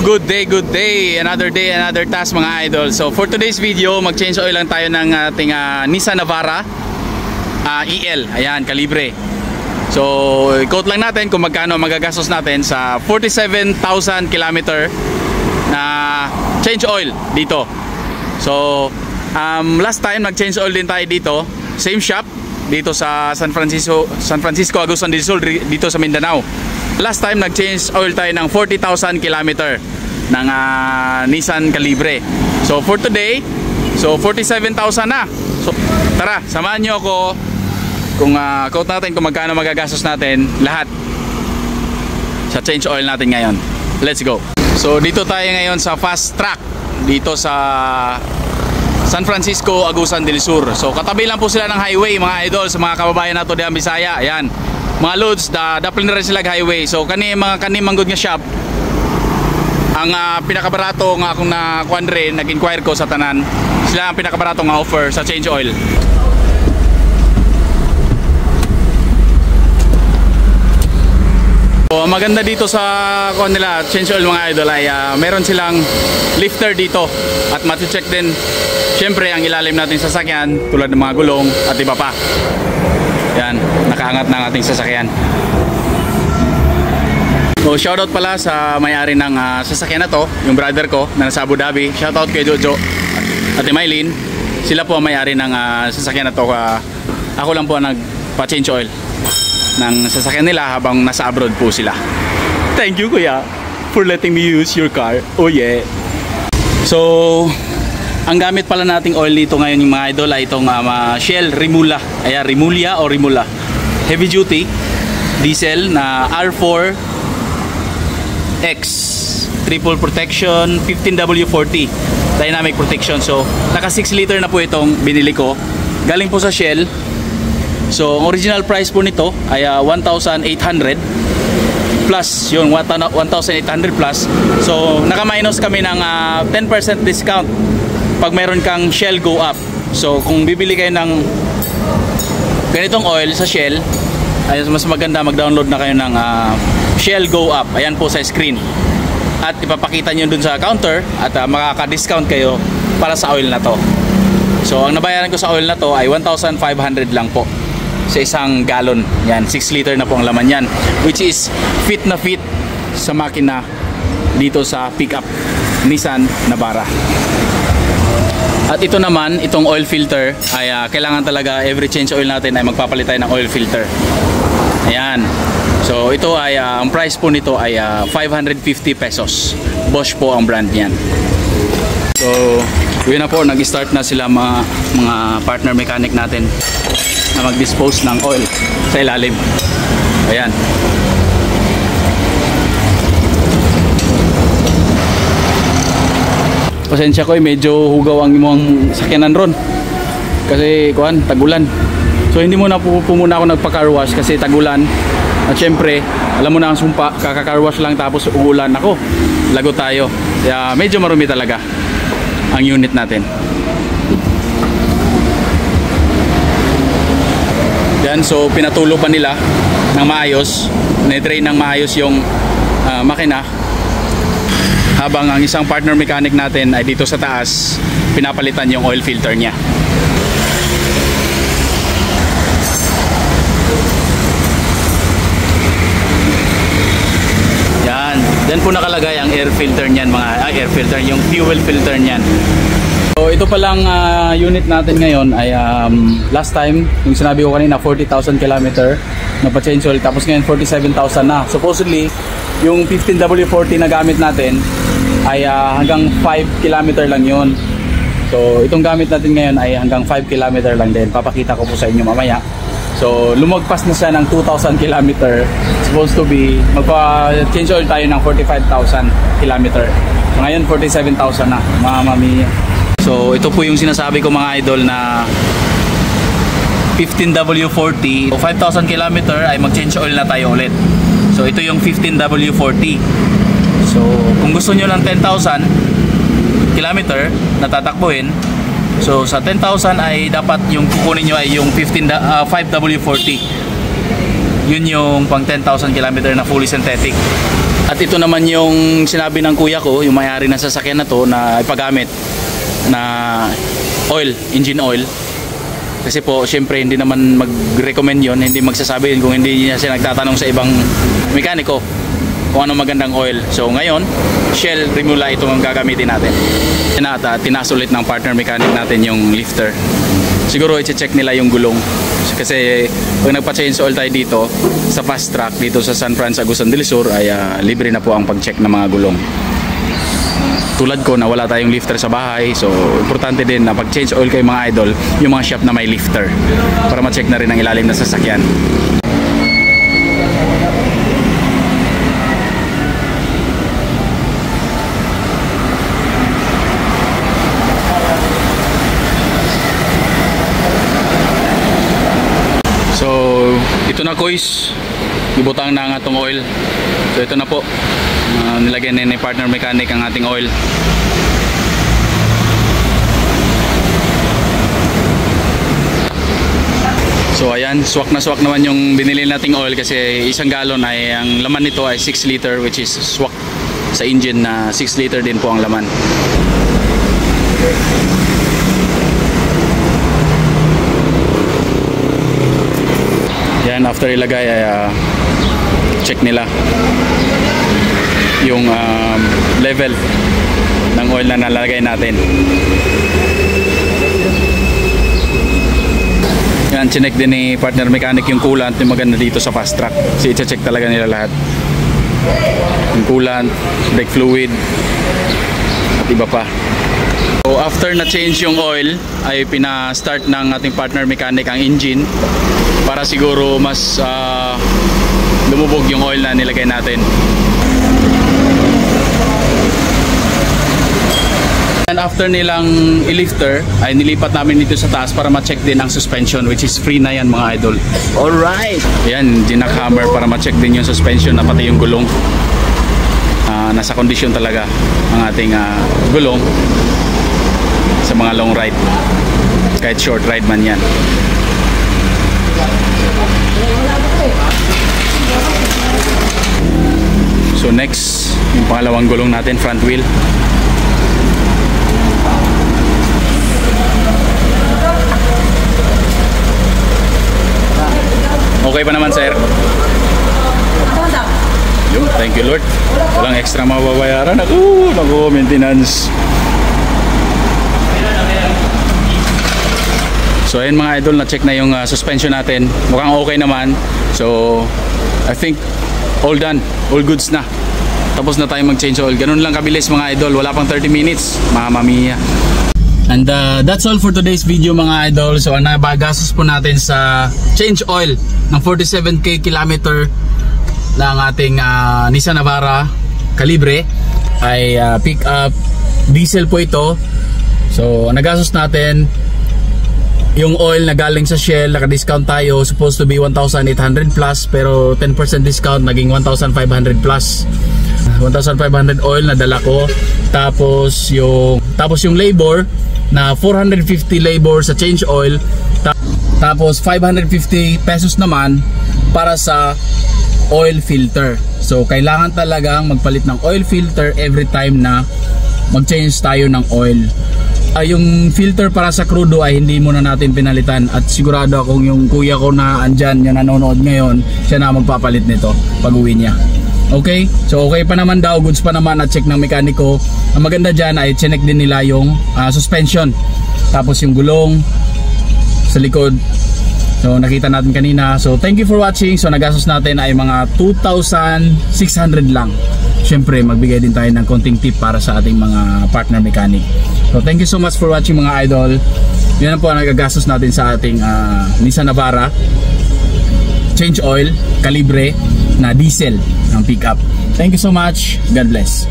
Good day, another day, another task mga idol. So for today's video, mag-change oil lang tayo ng ating Nissan Navara EL, ayan, kalibre. So i-quote lang natin kung magkano magagastos natin sa 47,000 kilometer na change oil dito. So last time nag-change oil din tayo dito, same shop dito sa San Francisco Agusan del Sur dito sa Mindanao. Last time nag-change oil tayo ng 40,000 kilometer ng Nissan Calibre. So for today, so 47,000 na. So tara, samahan nyo ako kung quote natin kung magkano magagastos natin lahat sa change oil natin ngayon. Let's go. So dito tayo ngayon sa fast track dito sa San Francisco Agusan del Sur. So katabi lang po sila ng highway mga idol sa mga kababayan nato diyan Bisaya. Ayan. Mga loads, daplin na rin sila highway. So kaning manggod nga shop, ang pinakabarato nga akong nakuan rin, nag-inquire ko sa tanan, sila ang pinakabarato nga offer sa change oil. So maganda dito sa kuan nila change oil mga idol ay meron silang lifter dito at mati-check din syempre ang ilalim natin sa sasakyan tulad ng mga gulong at iba pa. Yan, nakaangat ng ating sasakyan. So shoutout pala sa may-ari ng sasakyan na to, yung brother ko na nasa Abu Dhabi. Shoutout kay Jojo at Maylin. Sila po ang may-ari ng sasakyan na to. Ako lang po ang nagpa-change oil ng sasakyan nila habang nasa abroad po sila. Thank you kuya for letting me use your car. Oh yeah. So ang gamit pala nating oil dito ngayon yung mga idol ay itong Shell Rimula. Ayan, Rimula o Rimula. Heavy duty diesel na R4 X triple protection 15W40 dynamic protection. So naka 6 liter na po itong binili ko. Galing po sa Shell. So ang original price po nito ay 1,800 plus yung 1,800 plus. So naka-minus kami ng 10% discount pag meron kang Shell Go Up. So kung bibili kayo ng ganitong oil sa Shell, ay mas maganda mag-download na kayo ng Shell Go Up. Ayan po sa screen. At ipapakita nyo dun sa counter at makaka-discount kayo para sa oil na to. So ang nabayaran ko sa oil na to ay 1,500 lang po sa isang galon. Yan, 6 liter na po ang laman yan, which is fit na fit sa makina dito sa pickup Nissan Navara. At ito naman, itong oil filter ay kailangan talaga every change oil natin ay magpapalit tayo ng oil filter. Ayan. So ito ay ang price po nito ay 550 pesos. Bosch po ang brand niyan. So yun na po, nag-start na sila mga partner mechanic natin na mag-dispose ng oil sa ilalim. Ayan. Pasensya ko medyo hugaw ang imong sakyanan ron kasi kuan tagulan. So hindi muna po muna ako nagpa-car wash kasi tagulan. At syempre, alam mo na ang sumpa, kaka-car wash lang tapos uulan ako. Lago tayo. Kaya medyo marumi talaga ang unit natin. Yan, so pinatulo pa nila ng maayos, na-drain ng maayos yung makina. Habang ang isang partner mechanic natin ay dito sa taas, pinapalitan yung oil filter niya. Yan, dyan po nakalagay ang air filter niyan, air filter, yung fuel filter niyan. So ito palang unit natin ngayon ay last time, yung sinabi ko kanina 40,000 kilometer na pa-change oil, tapos ngayon 47,000 na. Supposedly, yung 15W40 na gamit natin ay hanggang 5 km lang yun. So itong gamit natin ngayon ay hanggang 5 km lang din. Papakita ko po sa inyo mamaya. So lumagpas na siya ng 2,000 km. Supposed to be magpa-change oil tayo ng 45,000 km. So ngayon 47,000 na, mga mami. So ito po yung sinasabi ko mga idol na 15W40 o 5,000 km ay mag-change oil na tayo ulit. So ito yung 15W40. So kung gusto nyo ng 10,000 km na tatakbuhin, so sa 10,000 ay dapat yung kukunin nyo ay yung 5W40. Yun yung pang 10,000 km na fully synthetic. At ito naman yung sinabi ng kuya ko, yung may-ari ng sasakyan na to, na ipagamit na oil, engine oil. Kasi po, syempre hindi naman mag-recommend yun, hindi magsasabi yun kung hindi niya siya nagtatanong sa ibang mekaniko kung ano magandang oil. So ngayon, Shell Remula ito ang gagamitin natin. Tinaas ulit ng partner mechanic natin yung lifter. Siguro i-check nila yung gulong. Kasi pag nagpa-change oil tayo dito sa fast track dito sa San Franz Agusan del Sur ay libre na po ang pag-check ng mga gulong. Tulad ko na wala tayong lifter sa bahay, so importante din na pag-change oil kayo mga idol, yung mga shop na may lifter para ma-check na rin ang ilalim na sasakyan. So ito na guys, ibutang na ang atong oil. So ito na po, nilagyan ni partner mechanic ang ating oil. So ayan, swak na swak naman yung binili nating oil kasi isang galon ay, ang laman nito ay 6 liter, which is swak sa engine na 6 liter din po ang laman. Yan, after ilagay ay check nila yung level ng oil na nalagay natin. Yan, chinek din ni partner mechanic yung coolant, yung maganda dito sa fast track. Kasi i-check talaga nila lahat. Yung coolant, brake fluid, at iba pa. So after na change yung oil, ay pina-start ng ating partner mechanic ang engine para siguro mas lumubog yung oil na nilagay natin. And after nilang i-lifter, ay nilipat namin dito sa taas para ma-check din ang suspension, which is free na yan mga idol. Alright! Yan, ginakhammer para ma-check din yung suspension na pati yung gulong. Nasa kondisyon talaga ang ating gulong sa mga long ride, kahit short ride man yan. So next, yung pangalawang gulong natin, front wheel. Okay pa naman sir? Yun, thank you Lord. Walang extra mababayaran. Naku, maintenance. So ayun mga idol, na-check na yung suspension natin. Mukhang okay naman. So I think all done, all goods na. Tapos na tayo mag-change oil. Ganun lang kabilis mga idol, wala pang 30 minutes. Mamma mia. And that's all for today's video mga idol. So ang nabagastos po natin sa change oil ng 47k kilometer ng ating Nissan Navara Calibre ay pick up diesel po ito. So ang nagastos natin, yung oil na galing sa Shell, naka-discount tayo, supposed to be 1,800 plus, pero 10% discount, naging 1,500 plus. 1,500 oil na dala ko. Tapos yung labor na 450 labor sa change oil. Tapos 550 pesos naman para sa oil filter. So kailangan talagang magpalit ng oil filter every time na mag-change tayo ng oil. Yung filter para sa crudo ay hindi muna natin pinalitan, at sigurado akong yung kuya ko na andyan, yung nanonood ngayon, siya na magpapalit nito pag uwi niya. Okay? So okay pa naman daw, goods pa naman, at check ng mekaniko. Ang maganda dyan ay chinek din nila yung suspension, tapos yung gulong sa likod. So nakita natin kanina. So thank you for watching. So nagastos natin ay mga 2,600 lang. Siyempre magbigay din tayo ng konting tip para sa ating mga partner mechanic. So thank you so much for watching mga idol. Yan po ang nagagastos natin sa ating Nissan Navara change oil Calibre na diesel ng pickup. Thank you so much. God bless.